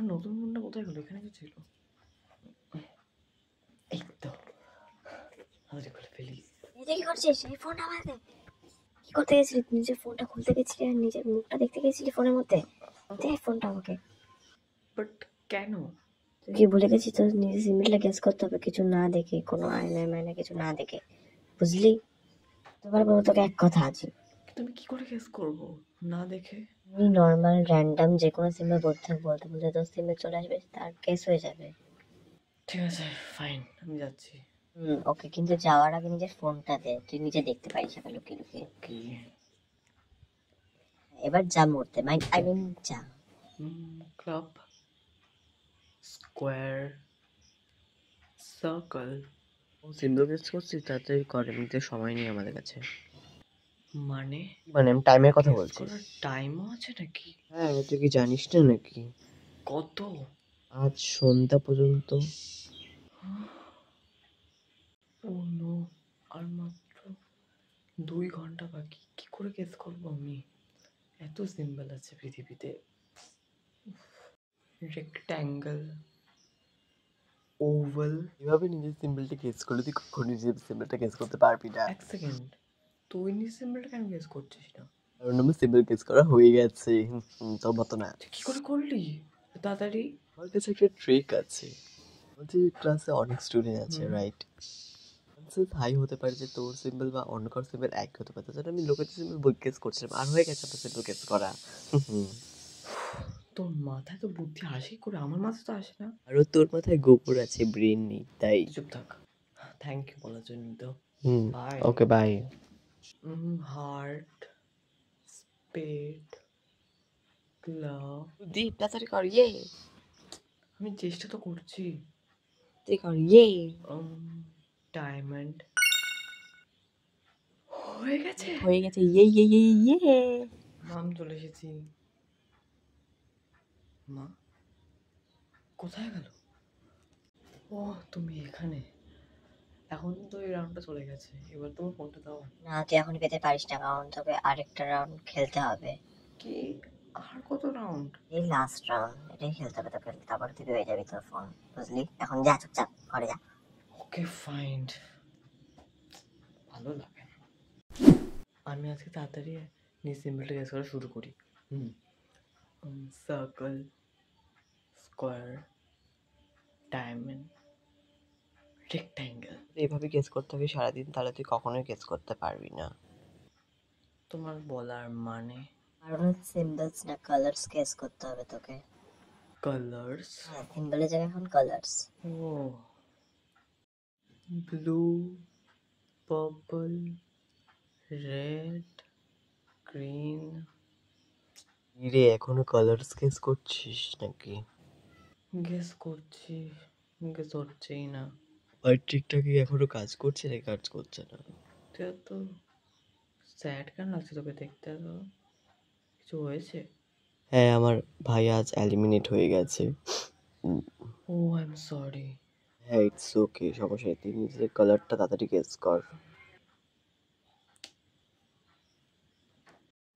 আমার নতুন ফোনটা কোথায় গেল? এখানে তো ছিল। এই তো হাতে খুলে ফেলি। এটা কি করছিস? এই ফোনটা আমার দে। কি করতে গেছিলি? নিজের ফোনটা খুলতে গেছিলি আর নিজের মুখটা দেখতে গেছিলি ফোনের মধ্যে? দে ফোনটা আমাকে। বাট কেন? তুই কি ভুলে গেছিস তোর নিজের সিম্বলটা গেস করতে হবে কিছু না দেখে, কোনো আয়নায় মায়না কিছু না দেখে, বুঝলি? তোমার বলবো তোকে এক কথা আছে, তুমি কি করে গেস করবো না দেখে? তুমি নর্মাল র্যান্ডম যে কোনো সিম্বল বলতে বলতে বলতে তোর সিম্বল চলে আসবে, তার কেস হয়ে যাবে। ঠিক আছে, ফাইন, আমি যাচ্ছি। ওকে, কিন্তু যাওয়ার আগে নিজের ফোনটা দে, তুই নিজে দেখতে পারিস আবার লুকিয়ে লুকিয়ে। কি? এবার যা মরতে আই মিন যা। Club, square, circle. ও সিম্বল গেস করছিস, তাড়াতাড়ি কর, এমনিতে সময় নেই আমাদের কাছে। মানে মানে আমি টাইমের কথা guess বলছি। করার টাইমও আছে নাকি? হ্যাঁ, তুই কি জানিস না নাকি? কত? আজ সন্ধ্যা পর্যন্ত। ও নো, আর মাত্র 2 ঘন্টা বাকি। কি করে গেস করবো আমি? এত সিম্বল আছে পৃথিবীতে। Rectangle, oval. এভাবে নিজের সিম্বলটা গেস করলে তুই কখনো নিজের সিম্বলটা গেস করতে পারবি না। এক সেকেন্ড, তুই নিজের সিম্বলটা কেন গেস করছিস না? কারণ আমার সিম্বল গেস করা হয়ে গেছে। তোর মতো না। তুই কি করে করলি তাড়াতাড়ি? আমার কাছে একটা ট্রিক আছে। আমাদের ক্লাসে অনেক স্টুডেন্ট আছে, রাইট? হাই হতে পারে যে তোর সিম্বল বা অন্য কারোর সিম্বল এক হতে পারে, তাছাড়া আমি লোকের সিম্বল গেস করছিলাম আর হয়ে গেছে আমার সিম্বল গেস করা। তোর মাথায় তো বুদ্ধি আসে করে, আমার মাথায় তো আসে না। আর তোর মাথায় গোবর আছে, ব্রেন নেই, তাই। চুপ থাক। থ্যাংক ইউ বলার জন্য তো। Bye. Okay bye. Heart, spade, club. Deep তাড়াতাড়ি কর, ইয়ে। আমি চেষ্টা তো করছি। তুই কর, ইয়ে। ডায়মন্ড হয়ে গেছে। হয়ে গেছে, ইয়ে ইয়ে ইয়ে ইয়ে। নাম চলে এসেছি। মা কোথায় গেল? ও তুমি এখানে। এখন তো এই রাউন্ডটা চলে গেছে, এবার তোমার ফোনটা দাও। না, তুই এখন পেতে পারিস না, কারণ তোকে আরেকটা রাউন্ড খেলতে হবে। কি? আর কত রাউন্ড? এই লাস্ট রাউন্ড, এটাই খেলতে হবে তোকে, তারপর তুই পেয়ে যাবি তোর ফোন, বুঝলি? এখন যা, চুপচাপ ঘরে যা। Okay fine. ভালো লাগে না। আমি আজকে তাড়াতাড়ি নিজ সিম্বলটা গেস করা শুরু করি। Circle, square, diamond, rectangle. এইভাবে গেস করতে হবে সারাদিন, তাহলে তুই কখনোই গেস করতে পারবি না। তোমার বলার মানে? কারণ সিম্বলস না, কালার্স গেস করতে হবে তোকে। কালার্স? হ্যাঁ, সিম্বলের জায়গায় এখন কালার্স। ও, ব্লু, পার্পল, রেড, গ্রিন। রে, এখনো কালার্স গেস করছিস নাকি? গেস করছি, গেস হচ্ছেই না। আর ঠিকঠাক কি এখনো কাজ করছে না? কাজ করছে না। তো স্যাড কেন লাগছে তোকে দেখতে? তো কিছু হয়েছে? হ্যাঁ, আমার ভাই আজ এলিমিনেট হয়ে গেছে। ও আই এম সরি। হ্যাঁ, ইটস ওকে, সমস্যা নেই। তুই নিজের কালারটা তাড়াতাড়ি গেস কর।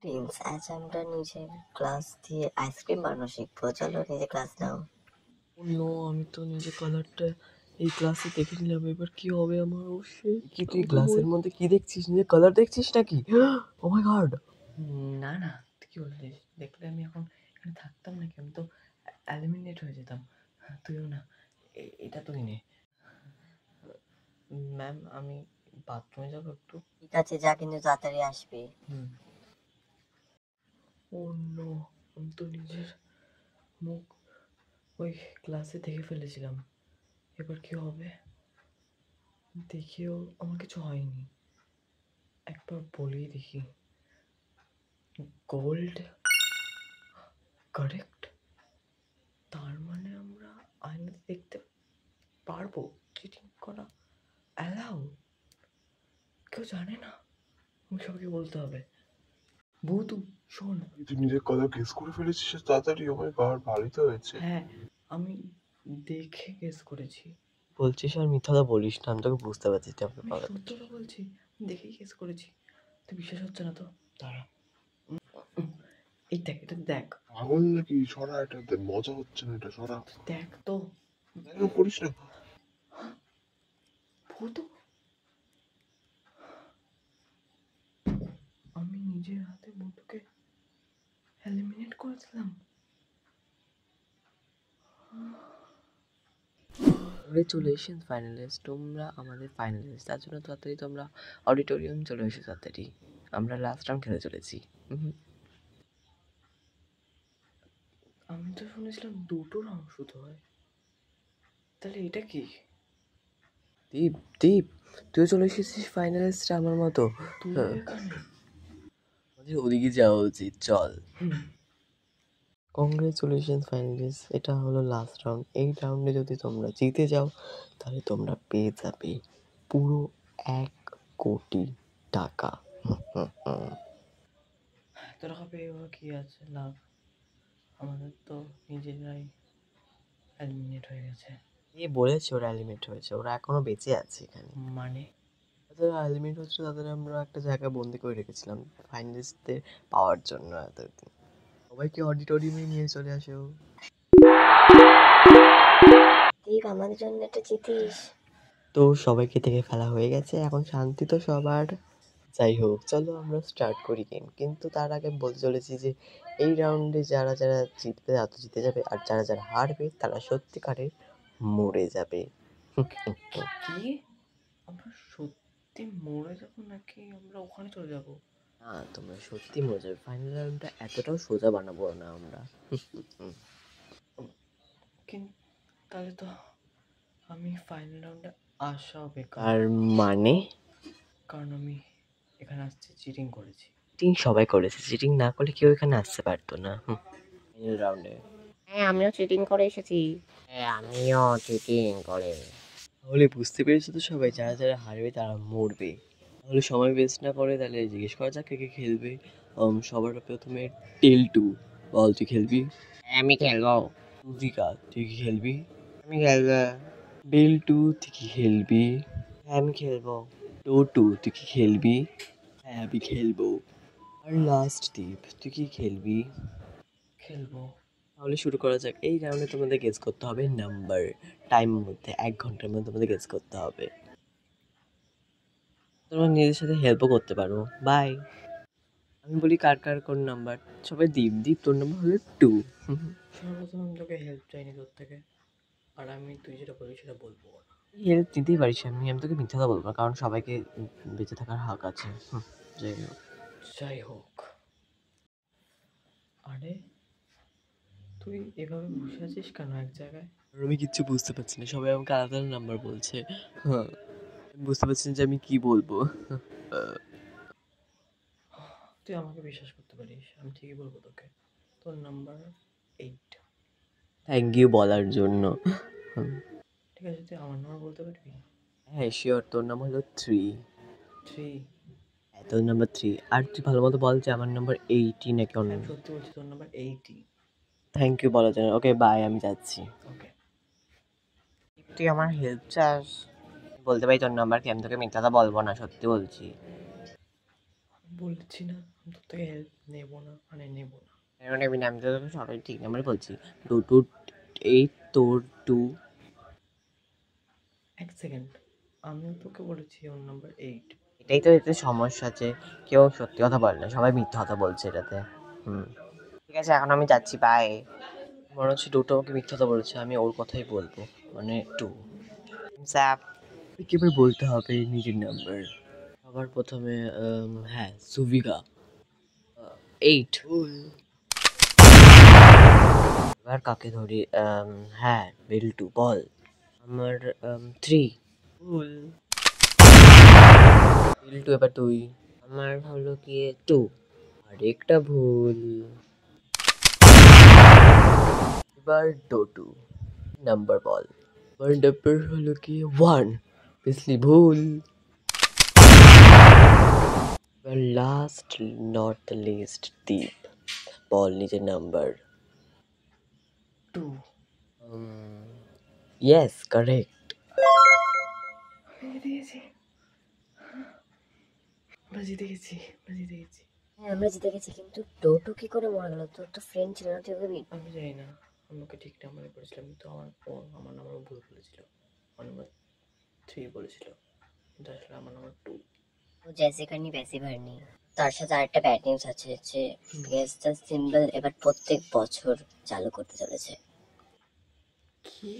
প্রিন্স, আজ আমরা নিজের ক্লাস দিয়ে আইসক্রিম বানানো শিখবো, চলো নিজে ক্লাস নাও। নো, আমি তো নিজের কালারটা এই ক্লাসে দেখে নিলাম, এবার কি হবে আমার? অবশ্যই। কি তুই গ্লাসের মধ্যে কি দেখছিস? নিজের কালার দেখছিস নাকি? ও মাই গড। না না, তুই কি বলছিস? দেখলে আমি এখন এখানে থাকতাম নাকি? আমি তো এলিমিনেট হয়ে যেতাম। তুইও না। এটা তুই নে। ম্যাম, আমি বাথরুমে যাবো একটু। ঠিক আছে যা, কিন্তু তাড়াতাড়ি আসবি। ও নো, আমি তো নিজের মুখ ওই ক্লাসে দেখে ফেলেছিলাম। এবার কি হবে? দেখেও আমার কিছু হয়নি। একবার বলেই দেখি। Gold, correct. তার মানে আমরা আয়নাতে দেখতে পারবো। চিটিং করা অ্যালাউ? কেউ জানে না, আমি সবাইকে বলতে হবে। ভূত, শোন। তুই নিজের কথা গেস করে ফেলেছিস তাড়াতাড়ি? ও মাই গড, ভালোই তো হয়েছে। হ্যাঁ, আমি দেখে গেস করেছি। বলছিস আর মিথ্যা কথা বলিস না, আমি তোকে বুঝতে পারছি তুই আমাকে আমি পাগল সত্য করছিস। কথা বলছি, দেখেই গেস করেছি। তুই বিশ্বাস হচ্ছে না তো? দাঁড়া। এই দেখ, এটা দেখ, পাগল নাকি? সরা এটা, মজা হচ্ছে না এটা, সরা। দেখ তো। এরকম করিস না। ভূত, আমি নিজের হাতে ভূতকে এলিমিনেট করে দিলাম। কংগ্রেচুলেশন ফাইনালিস্ট, তোমরা আমাদের ফাইনালিস্ট। তার জন্য তাড়াতাড়ি তোমরা অডিটোরিয়াম চলে এসো তাড়াতাড়ি, আমরা লাস্ট রাউন্ড খেলে চলেছি। আমি তো শুনেছিলাম 2টো রাউন্ড শুধু হয়, তাহলে এটা কি? দীপ, দীপ, তুই চলে এসেছিস ফাইনালিস্ট আমার মতো। তুই এখানে? আমাদের ওদিকে যাওয়া উচিত, চল। হুম, কংগ্রেচুলেশন ফাইনালিস্ট, এটা হলো লাস্ট রাউন্ড। এই রাউন্ডে যদি তোমরা জিতে যাও তাহলে তোমরা পেয়ে যাবে পুরো 1 কোটি টাকা। এত টাকা পেয়ে ওরা কি আছে লাভ? আমাদের তো নিজেরাই এলিমিনেট হয়ে গেছে। এ বলেছে ওরা এলিমিনেট হয়েছে, ওরা এখনো বেঁচে আছে এখানে। মানে যারা এলিমিনেট হচ্ছে তাদের আমরা একটা জায়গায় বন্দি করে রেখেছিলাম ফাইনালিস্টদের পাওয়ার জন্য এতদিন। সবাইকে অডিটোরিয়ামে নিয়ে চলে আসো। দীপ, আমাদের জন্য একটা জিতিস। তো সবাইকে থেকে ফেলা হয়ে গেছে, এখন শান্তি তো সবার। যাই হোক, চলো আমরা স্টার্ট করি গেম। কিন্তু তার আগে বলতে চলেছি যে এই রাউন্ডে যারা যারা জিতবে তারা তো জিতে যাবে, আর যারা যারা হারবে তারা সত্যিকারের মরে যাবে। কি? আমরা সত্যি মরে যাবো নাকি আমরা ওখানে চলে যাবো? না, তোমরা সত্যি মরে যাবে। ফাইনাল রাউন্ডটা এতটাও সোজা বানাবো না আমরা। কিন্তু তাহলে তো আমি ফাইনাল রাউন্ডে আসা বেকার, আর মানে কারণ আমি এখানে আসছি চিটিং করেছি। চিটিং সবাই করেছে, চিটিং না করলে কেউ এখানে আসতে পারতো না ফাইনাল রাউন্ডে। হ্যাঁ, আমিও চিটিং করে এসেছি। হ্যাঁ, আমিও চিটিং করে। তাহলে বুঝতে পেরেছো তো সবাই, যারা যারা হারবে তারা মরবে। তাহলে সময় ওয়েস্ট না করে তাহলে জিজ্ঞেস করা যাক কে কে খেলবে। সবার প্রথমে টেল 2, বল তুই খেলবি? আমি খেলবো। তুজিকা, তুই কি খেলবি? আমি খেলবো। বেল 2, তুই কি খেলবি? আমি খেলবো। টো 2, তুই কি খেলবি? হ্যাঁ, আমি খেলবো। আর লাস্ট দ্বীপ, তুই কি খেলবি? খেলবো। তাহলে শুরু করা যাক। এই রাউন্ডে তোমাদের গেস করতে হবে নাম্বার। টাইমের মধ্যে 1 ঘন্টার মধ্যে তোমাদের গেস করতে হবে। তোমরা নিজের সাথে হেল্পও করতে পারো। বাই। আমি বলি কার কার কোন নাম্বার। সবাই দীপ, দীপ তোর নাম্বার হলো 2। সর্বপ্রথম আমি তোকে হেল্প চাইনি তোর থেকে, আর আমি তুই যেটা বলবি সেটা বলবো না। হেল্প নিতেই পারিস, আমি তোকে মিথ্যা কথা বলবো না, কারণ সবাইকে বেঁচে থাকার হক আছে। যাই হোক, যাই হোক। আরে তুই এভাবে বসে আছিস কেন এক জায়গায়? আর আমি কিচ্ছু বুঝতে পারছি না, সবাই আমাকে আলাদা আলাদা নাম্বার বলছে। হ্যাঁ, আমি বুঝতে পারছি না যে আমি কি বলবো। তুই আমাকে বিশ্বাস করতে পারিস, আমি ঠিকই বলবো তোকে। তোর নাম্বার 8। থ্যাংক ইউ বলার জন্য। ঠিক আছে, তুই আমার নাম্বার বলতে পারবি? হ্যাঁ শিওর, তোর নাম হলো 3। 3? হ্যাঁ, তোর নাম্বার 3। আর তুই ভালো মতো বল যে আমার নাম্বার 80 নাকি অন্য। আমি সত্যি বলছি, তোর নাম্বার 80। থ্যাংক ইউ বলার জন্য। ওকে বাই, আমি যাচ্ছি। ওকে। তুই আমার হেল্প চাস? বলতে পারি তোর নাম্বার কি? আমি তোকে মিথ্যা কথা বলবো না, সত্যি বলছি। আমি বলছি না আমি তোর থেকে হেল্প নেবো না, মানে নেবো না। কেন নেবি না? আমি তো তোকে সবাই ঠিক নাম্বারই বলছি। 2 to 8, তোর 2। এক সেকেন্ড, আমিও তোকে বলেছি ওর নাম্বার 8। এটাই তো এতে সমস্যা আছে, কেউ সত্যি কথা বলে না, সবাই মিথ্যা কথা বলছে এটাতে। ঠিক আছে, এখন আমি যাচ্ছি, বাই। মনে হচ্ছে 2টো আমাকে মিথ্যা কথা বলেছে, আমি ওর কথাই বলবো, মানে 2। স্যাপ একেবারে বলতে হবে নিজের নাম্বার। সবার প্রথমে হ্যাঁ, সুভিকা 8। এবার কাকে ধরি? হ্যাঁ, বেল 2, বল। আমার 3। ভুল। বেল 2, এবার তুই। আমার হলো কি 2। আরেকটা ভুল। এবার ডো 2, নাম্বার বল। আমার নাম্বার হলো কি 1। বেসলি ভুল। এবার লাস্ট নট দ্য লিস্ট, দীপ, বল নিজের নাম্বার। 2। Yes, correct. আমি জিতে গেছি, আমরা জিতে গেছি, আমরা জিতে গেছি। হ্যাঁ আমরা জিতে গেছি, কিন্তু টোটো কি করে মরে গেল? তোর তো ফ্রেন্ড ছিল না, তুই ওকে আমি জানি না, আমি ওকে ঠিক নাম্বারে করেছিলাম, কিন্তু আমার নাম্বার ভুল বলেছিল। আমার নাম্বার 3 বলেছিল, কিন্তু আসলে আমার নাম্বার 2। ও জैसे करनी वैसे भरनी। তার সাথে আরেকটা ব্যাড নিউজ আছে যে গেস দ্য সিম্বল এবার প্রত্যেক বছর চালু করতে চলেছে। কি?